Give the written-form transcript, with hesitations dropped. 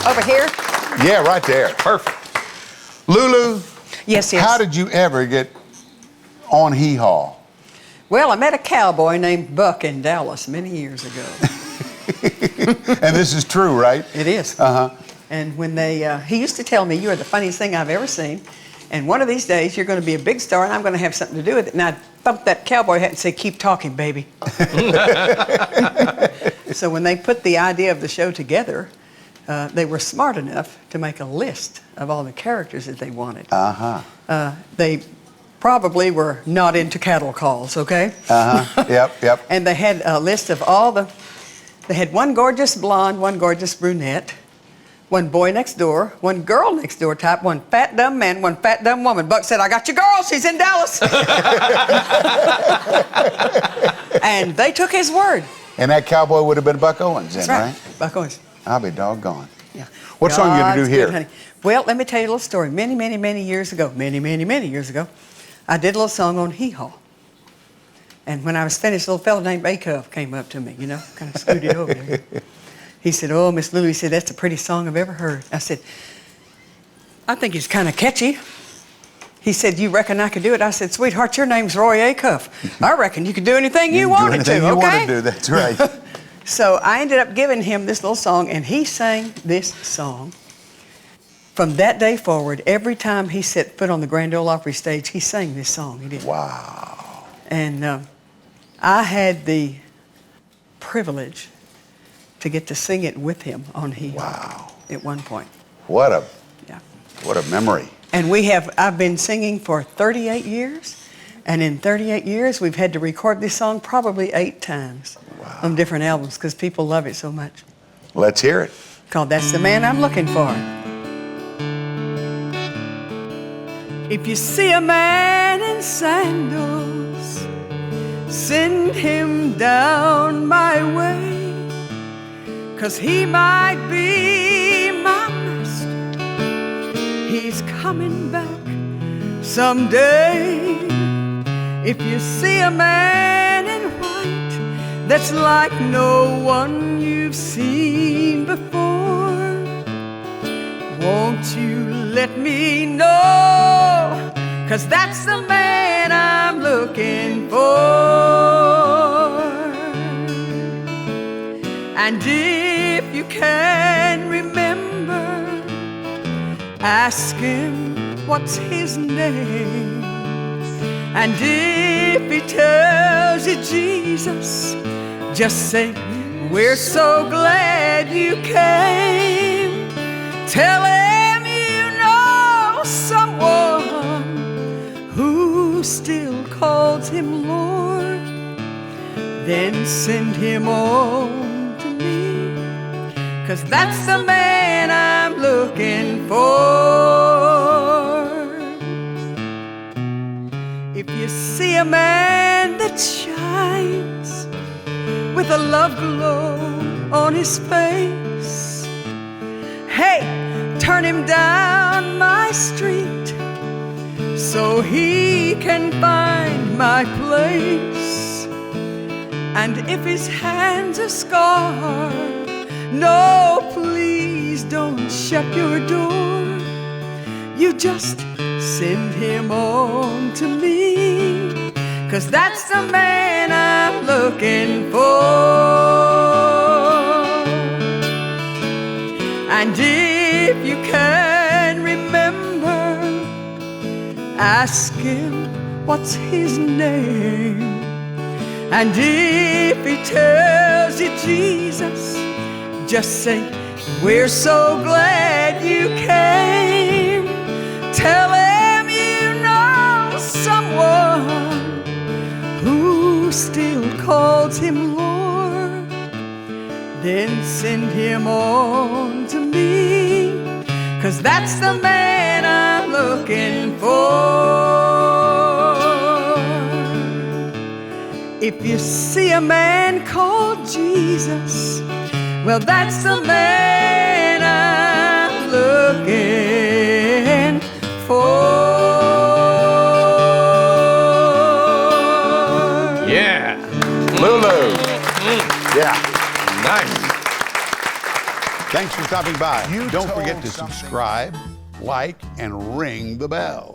Over here? Yeah, right there. Perfect. Lulu. Yes, yes. How did you ever get on Hee Haw? Well, I met a cowboy named Buck in Dallas many years ago. And this is true, right? It is. Uh-huh. And when he used to tell me, "You are the funniest thing I've ever seen. And one of these days, you're going to be a big star, and I'm going to have something to do with it." And I'd thump that cowboy hat and say, "Keep talking, baby." So when they put the idea of the show together, they were smart enough to make a list of all the characters that they wanted. Uh-huh. They probably were not into cattle calls, okay? Uh-huh. Yep. And they had a list of all they had one gorgeous blonde, one gorgeous brunette, one boy next door, one girl next door type, one fat dumb man, one fat dumb woman. Buck said, "I got your girl, she's in Dallas." And they took his word. And that cowboy would have been Buck Owens then, That's right? Buck Owens. I'll be doggone. Yeah. What song are you going to do God's here? good, honey. Well, let me tell you a little story. Many years ago, many years ago, I did a little song on Hee Haw. And when I was finished, a little fellow named Acuff came up to me, kind of scooted over there. He said, "Oh, Miss Lulu," he said, "that's the prettiest song I've ever heard." I said, "I think it's kind of catchy." He said, "You reckon I could do it?" I said, "Sweetheart, your name's Roy Acuff. I reckon you could do anything you wanted to, okay?" You want to do, that's right. So I ended up giving him this little song, and he sang this song. From that day forward, every time he set foot on the Grand Ole Opry stage, he sang this song. He did. Wow. And I had the privilege to get to sing it with him on Hee Haw. Wow. At one point. What a memory. And I've been singing for 38 years, and in 38 years, we've had to record this song probably 8 times. Wow. On different albums, because people love it so much. Let's hear it. Called "That's the Man I'm Looking For." If you see a man in sandals, send him down my way, 'cause he might be my master. He's coming back someday. If you see a man in white that's like no one you've seen before, won't you let me know, 'cause that's the man I'm looking for. And if you can remember, ask him what's his name. And if he tells you Jesus, just say, "We're so glad you came." Tell him you know someone who still calls him Lord. Then send him on to me, 'cause that's the man I'm looking for. If you see a man that shines with a love glow on his face, hey, turn him down my street so he can find my place. And if his hands are scarred, no, please don't shut your door. You just send him on to me, 'cause that's the man I'm looking for. And if you can remember, ask him what's his name. And if he tells you Jesus, just say, "We're so glad you came." Tell him you know someone who still calls him Lord. Then send him on to me, 'cause that's the man I'm looking for. If you see a man called Jesus, well, that's the man I'm looking for. Lulu. Yeah. Nice. Thanks for stopping by. You Don't told forget to something. subscribe, like, and ring the bell.